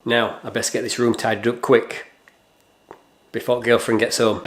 Now, I best get this room tidied up quick before girlfriend gets home.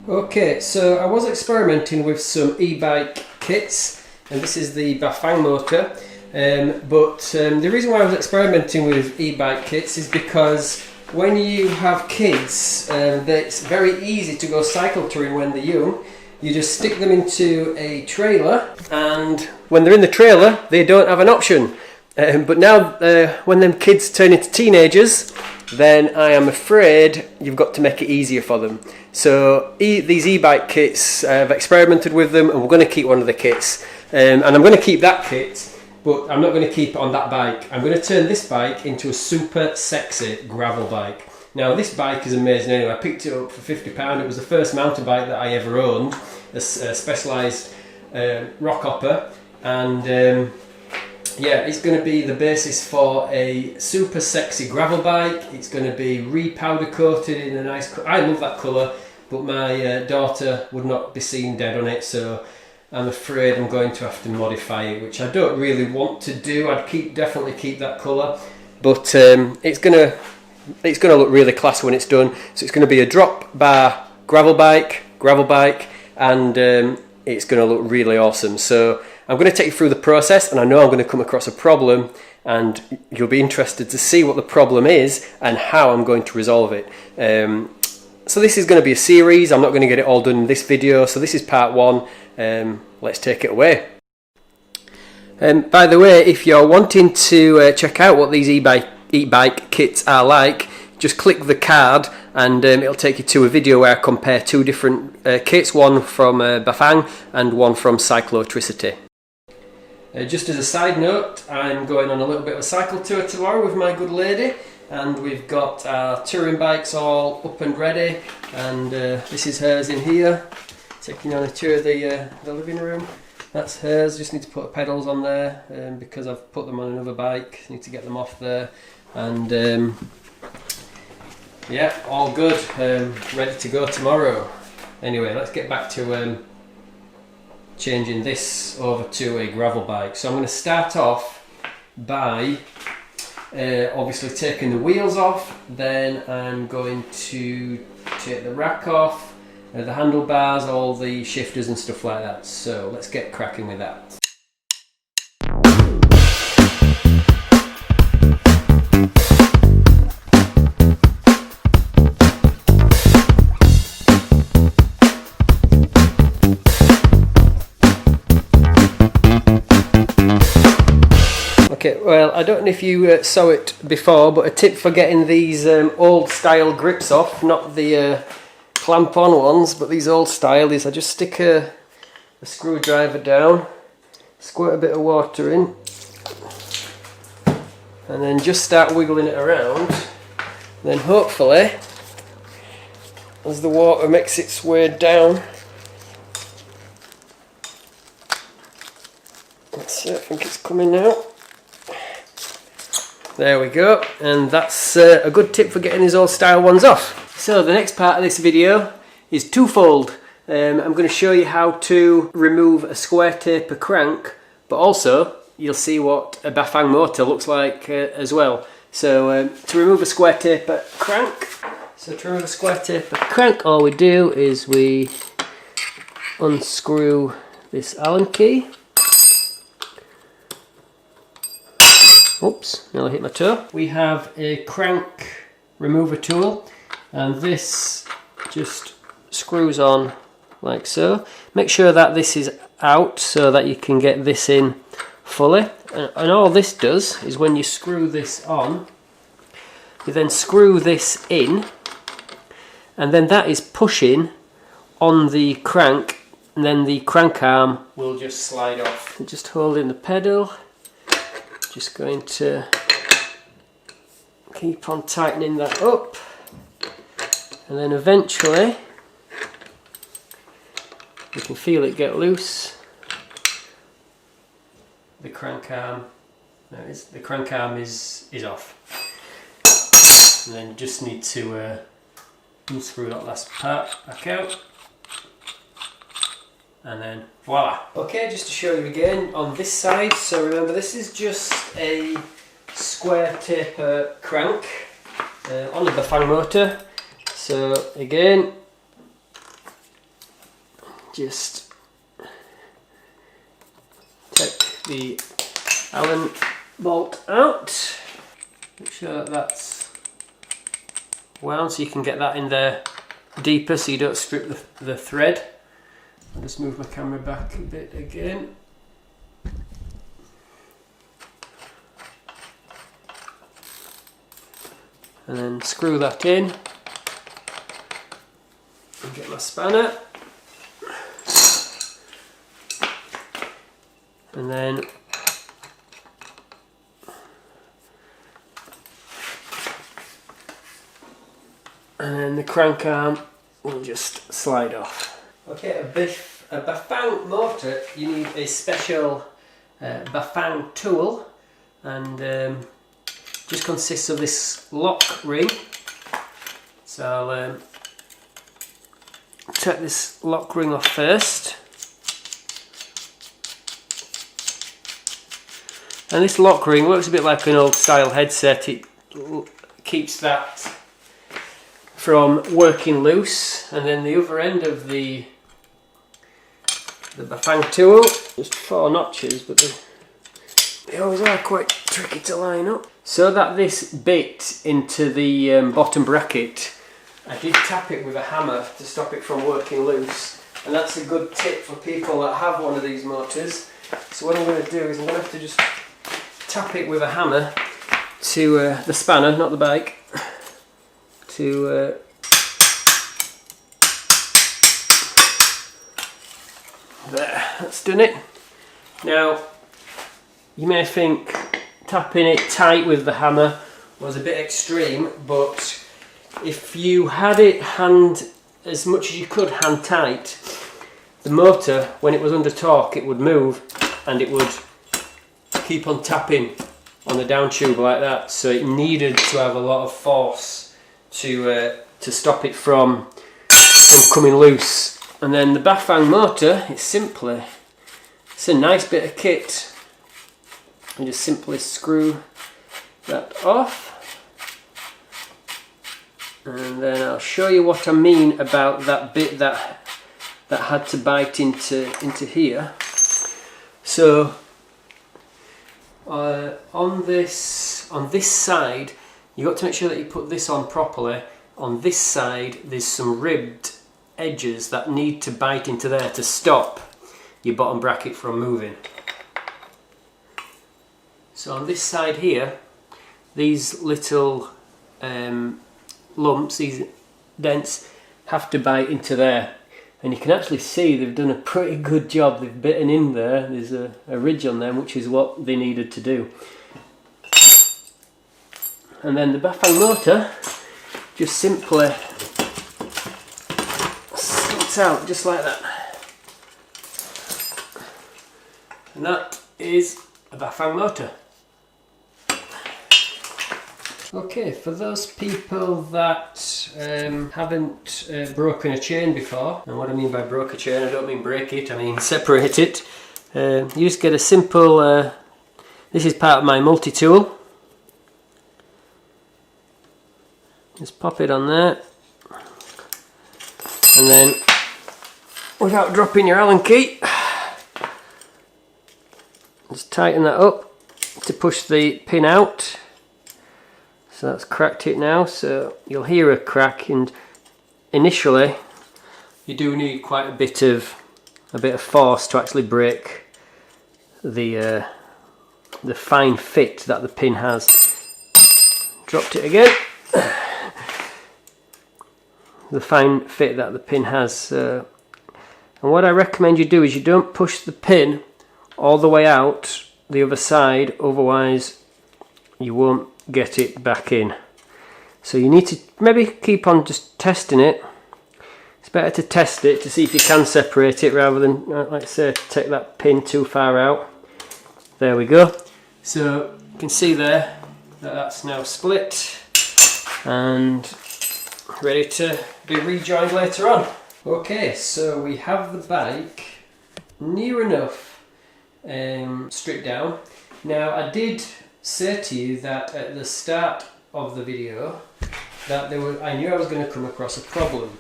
Okay, so I was experimenting with some e-bike kits, and this is the Bafang motor. The reason why I was experimenting with e-bike kits is because when you have kids, it's very easy to go cycle touring when they're young. You just stick them into a trailer, and when they're in the trailer, they don't have an option. But now, when them kids turn into teenagers, then I am afraid you've got to make it easier for them. So these e-bike kits, I've experimented with them, and we're going to keep one of the kits. And I'm going to keep that kit, but I'm not going to keep it on that bike. I'm going to turn this bike into a super sexy gravel bike. Now this bike is amazing anyway. I picked it up for £50. It was the first mountain bike that I ever owned, a Specialized Rockhopper, and yeah, it's going to be the basis for a super sexy gravel bike. It's going to be re-powder coated in a nice I love that colour, but my daughter would not be seen dead on it, so I'm afraid I'm going to have to modify it, which I don't really want to do. I'd definitely keep that colour, but it's gonna look really class when it's done. So it's going to be a drop bar gravel bike, and it's going to look really awesome. So I'm going to take you through the process, and I know I'm going to come across a problem, and you'll be interested to see what the problem is and how I'm going to resolve it. So this is going to be a series. I'm not going to get it all done in this video, so this is part one. Let's take it away. By the way, if you're wanting to check out what these e-bike kits are like, just click the card and it'll take you to a video where I compare two different kits, one from Bafang and one from Cyclotricity. Just as a side note, I'm going on a little bit of a cycle tour tomorrow with my good lady, and we've got our touring bikes all up and ready, and this is hers in here, taking on a tour of the living room. That's hers. Just need to put the pedals on there because I've put them on another bike. Need to get them off there, and yeah, all good, ready to go tomorrow. Anyway, let's get back to changing this over to a gravel bike. So I'm going to start off by obviously taking the wheels off, then I'm going to take the rack off, the handlebars, all the shifters and stuff like that. So let's get cracking with that. Okay, well, I don't know if you saw it before, but a tip for getting these old style grips off, not the clamp on ones, but these old style, is I just stick a screwdriver down, squirt a bit of water in, and then just start wiggling it around. Then hopefully, as the water makes its way down, let's see, I think it's coming out. There we go, and that's a good tip for getting these old style ones off. So the next part of this video is twofold. I'm going to show you how to remove a square taper crank, but also you'll see what a Bafang motor looks like as well. So to remove a square taper crank, all we do is we unscrew this Allen key. Oops, nearly hit my toe. We have a crank remover tool, and this just screws on like so. Make sure that this is out so that you can get this in fully. And all this does is when you screw this on, you then screw this in, and then that is pushing on the crank, and then the crank arm will just slide off. Just holding the pedal. Just going to keep on tightening that up, and then eventually you can feel it get loose. The crank arm, the crank arm is off, and then you just need to unscrew that last part back out. and then voila. Okay, just to show you again on this side, so remember this is just a square taper crank on the Bafang motor. So again, just take the Allen bolt out, make sure that that's wound so you can get that in there deeper so you don't strip the thread. I'll just move my camera back a bit again. And then screw that in and get my spanner. And then the crank arm will just slide off. Okay, a Bafang motor, you need a special Bafang tool, and just consists of this lock ring. So I'll take this lock ring off first. And this lock ring works a bit like an old style headset. It keeps that from working loose, and then the other end of the Bafang tool, just 4 notches, but they always are quite tricky to line up. So that this bit into the bottom bracket, I did tap it with a hammer to stop it from working loose, and that's a good tip for people that have one of these motors. So what I'm going to do is I'm going to have to just tap it with a hammer to the spanner, not the bike, to there, that's done it. Now you may think tapping it tight with the hammer was a bit extreme, but if you had it as much as you could hand tight, the motor, when it was under torque, it would move and it would keep on tapping on the down tube like that. So it needed to have a lot of force to stop it from coming loose. And then the Bafang motor, it's a nice bit of kit. You just simply screw that off, and then I'll show you what I mean about that bit that had to bite into here. So on this side, you've got to make sure that you put this on properly. On this side there's some ribbed edges that need to bite into there to stop your bottom bracket from moving. So on this side here, these little lumps, these dents, have to bite into there, and you can actually see they've done a pretty good job. They've bitten in there. There's a ridge on them, which is what they needed to do. And then the Bafang motor just simply slips out just like that, and that is a Bafang motor. Okay, for those people that haven't broken a chain before, and what I mean by broke a chain, I don't mean break it, I mean separate it. You just get a simple, this is part of my multi-tool. Just pop it on there, and then without dropping your Allen key, just tighten that up to push the pin out. So that's cracked it now, so you'll hear a crack, and initially you do need quite a bit of force to actually break the fine fit that the pin has. Dropped it again. The fine fit that the pin has. And what I recommend you do is you don't push the pin all the way out the other side, otherwise you won't get it back in. So you need to maybe keep on just testing it. It's better to test it to see if you can separate it rather than, like I say, take that pin too far out. There we go. So you can see there that that's now split and ready to be rejoined later on. Okay, so we have the bike near enough stripped down. Now I did say to you that at the start of the video that I knew I was going to come across a problem,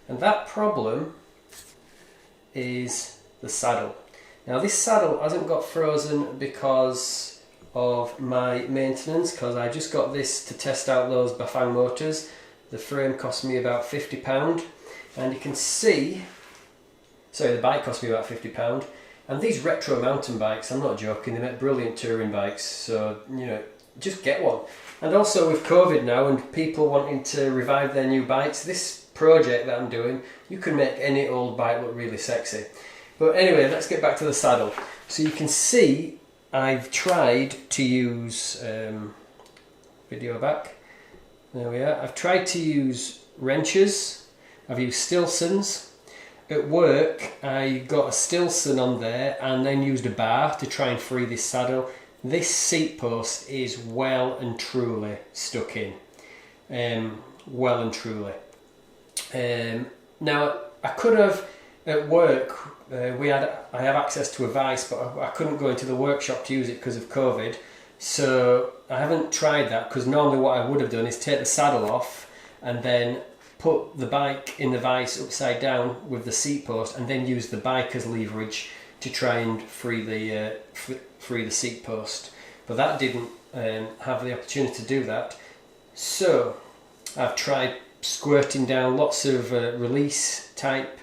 and that problem is the saddle. Now this saddle hasn't got frozen because of my maintenance, because I just got this to test out those Bafang motors. The frame cost me about £50, and you can see, sorry, the bike cost me about £50, and these retro mountain bikes, I'm not joking, they make brilliant touring bikes, so you know, just get one. And also with COVID now and people wanting to revive their new bikes, this project that I'm doing, you can make any old bike look really sexy. But anyway, let's get back to the saddle. So you can see I've tried to use, video back, there we are, I've tried to use wrenches, I've used Stilsons. At work I got a Stilson on there and then used a bar to try and free this saddle. This seat post is well and truly stuck in, well and truly. Now I could have, at work, I have access to a vice, but I couldn't go into the workshop to use it because of COVID. So I haven't tried that, because normally what I would have done is take the saddle off and then put the bike in the vice upside down with the seat post, and then use the bike as leverage to try and free the seat post. But that didn't have the opportunity to do that. So I've tried squirting down lots of release type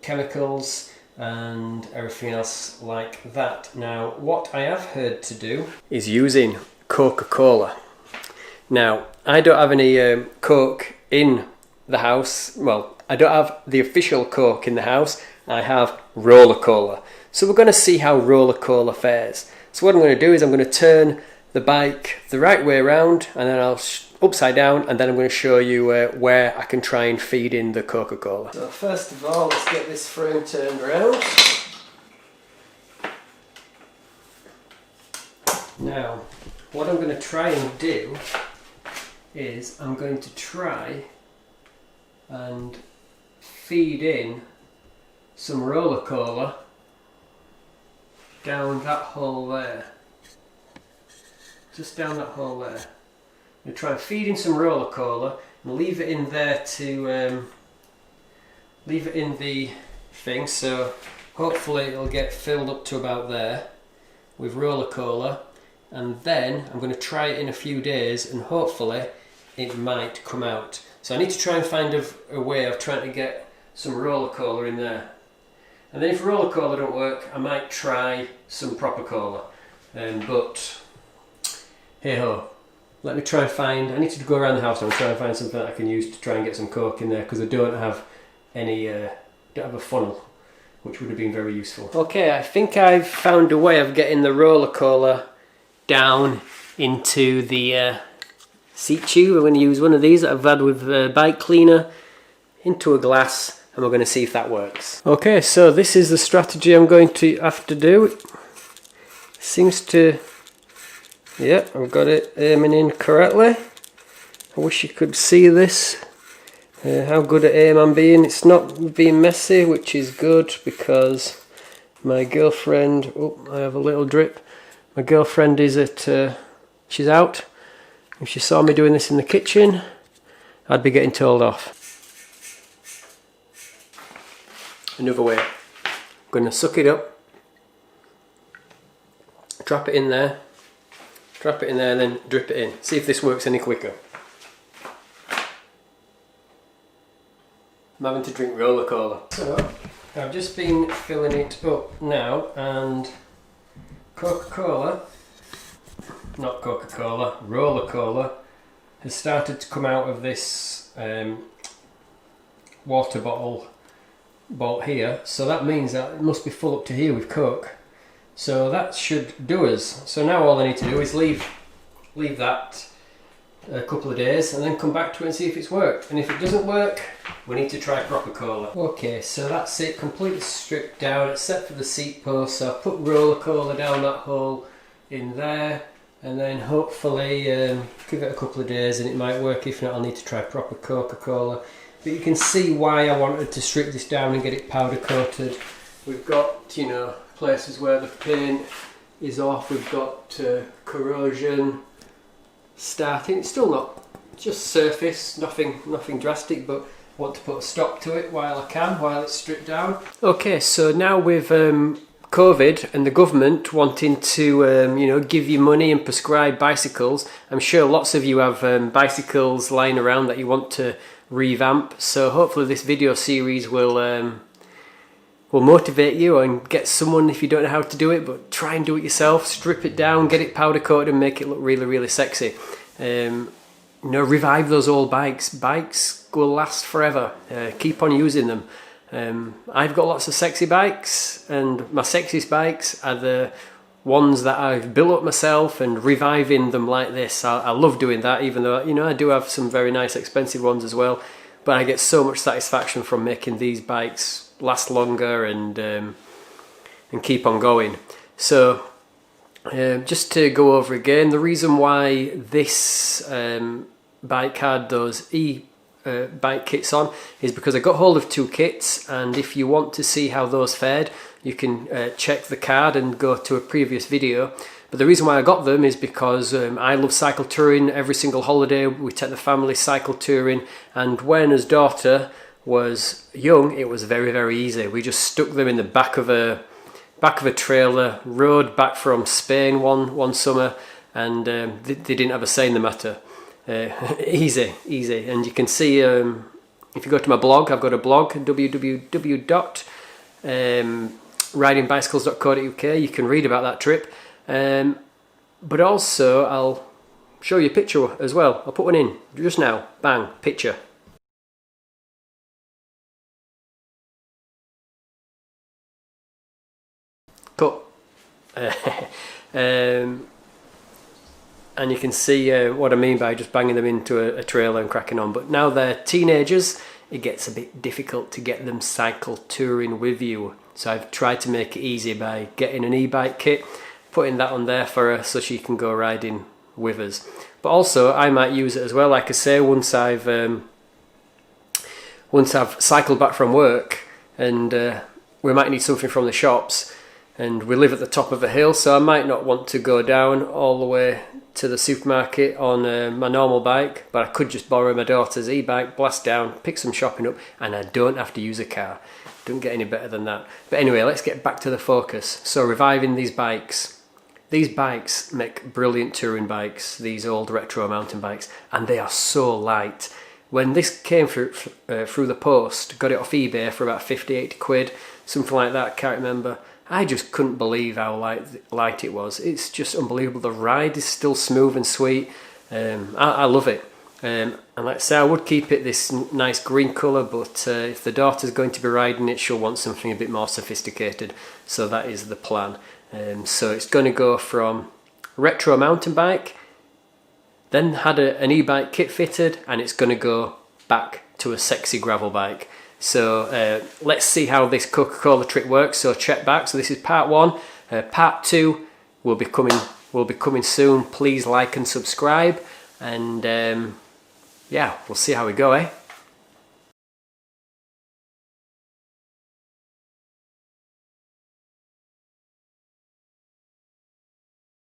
chemicals and everything else like that. Now what I have heard to do is using Coca-Cola. Now I don't have any Coke in the house. Well, I don't have the official Coke in the house. I have Roller Cola. So we're going to see how Roller Cola fares. So what I'm going to do is I'm going to turn the bike the right way around, and then I'll upside down, and then I'm going to show you where I can try and feed in the Coca-Cola. So first of all, let's get this frame turned around. Now, what I'm going to try and do is I'm going to try and feed in some Roller Cola down that hole there. Just down that hole there. I'm going to try and feed in some Roller Cola and leave it in there to leave it in the thing, so hopefully it'll get filled up to about there with Roller Cola, and then I'm going to try it in a few days and hopefully it might come out. So I need to try and find a way of trying to get some Roller Cola in there. And then if Roller Cola don't work, I might try some proper cola. But hey ho, let me try and find, I need to go around the house and try and find something that I can use to try and get some Coke in there, because I don't have any, don't have a funnel, which would have been very useful. Okay, I think I've found a way of getting the Roller Cola down into the seat tube. I'm going to use one of these that I've had with bike cleaner into a glass, and we're going to see if that works. Okay, so this is the strategy I'm going to have to do. Seems to, yeah, I've got it aiming in correctly. I wish you could see this, how good at aim I'm being. It's not being messy, which is good, because my girlfriend, oh, I have a little drip. My girlfriend is at, she's out. If she saw me doing this in the kitchen, I'd be getting told off. Another way. I'm going to suck it up, drop it in there, and then drip it in. See if this works any quicker. I'm having to drink Roller Cola. So, I've just been filling it up now, and Coca-Cola, not Coca-Cola, Roller Cola, has started to come out of this water bottle bolt here, so that means that it must be full up to here with Coke. So that should do us. So now all I need to do is leave that a couple of days and then come back to it and see if it's worked. And if it doesn't work, we need to try proper cola. Okay, so that's it, completely stripped down except for the seat post. So I'll put Roller Cola down that hole in there, and then hopefully give it a couple of days and it might work. If not, I'll need to try proper Coca-Cola. But you can see why I wanted to strip this down and get it powder coated. We've got, you know, places where the paint is off. We've got corrosion starting. It's still not just surface, nothing drastic, but I want to put a stop to it while I can, while it's stripped down. Okay, so now with COVID and the government wanting to you know, give you money and prescribe bicycles, I'm sure lots of you have bicycles lying around that you want to revamp. So hopefully this video series will motivate you and get someone, if you don't know how to do it, but try and do it yourself. Strip it down, get it powder coated and make it look really sexy. You know, revive those old bikes. Bikes will last forever. Keep on using them. I've got lots of sexy bikes, and my sexiest bikes are the ones that I've built up myself, and reviving them like this. I love doing that, even though, you know, I do have some very nice expensive ones as well, but I get so much satisfaction from making these bikes last longer and keep on going. So just to go over again, the reason why this bike had those bike kits on is because I got hold of 2 kits, and if you want to see how those fared, you can check the card and go to a previous video. But the reason why I got them is because I love cycle touring. Every single holiday we take the family cycle touring, and when his daughter was young, it was very easy. We just stuck them in the back of a trailer, rode back from Spain one summer, and they didn't have a say in the matter. Easy, and you can see if you go to my blog, I've got a blog, www.ridingbicycles.co.uk. you can read about that trip, but also I'll show you a picture as well. I'll put one in just now. Bang, picture. Cut. And you can see what I mean by just banging them into a trailer and cracking on. But now they're teenagers, it gets a bit difficult to get them cycle touring with you. So I've tried to make it easy by getting an e-bike kit, putting that on there for her so she can go riding with us. But also I might use it as well, like I say, once I've cycled back from work, and we might need something from the shops, and we live at the top of a hill, so I might not want to go down all the way to the supermarket on my normal bike, but I could just borrow my daughter's e-bike, blast down, pick some shopping up, and I don't have to use a car. Don't get any better than that. But anyway, let's get back to the focus. So reviving these bikes. These bikes make brilliant touring bikes, these old retro mountain bikes, and they are so light. When this came through the post, got it off eBay for about 50-80 quid, something like that, can't remember. I just couldn't believe how light it was. It's just unbelievable. The ride is still smooth and sweet. I love it. And like I say, I would keep it this nice green colour, but if the daughter's going to be riding it, she'll want something a bit more sophisticated. So that is the plan. So it's going to go from retro mountain bike, then had an e-bike kit fitted, and it's going to go back to a sexy gravel bike. So let's see how this Coca-Cola trick works. So check back. So this is part 1. Part 2 will be coming soon. Please like and subscribe, and yeah, we'll see how we go, eh?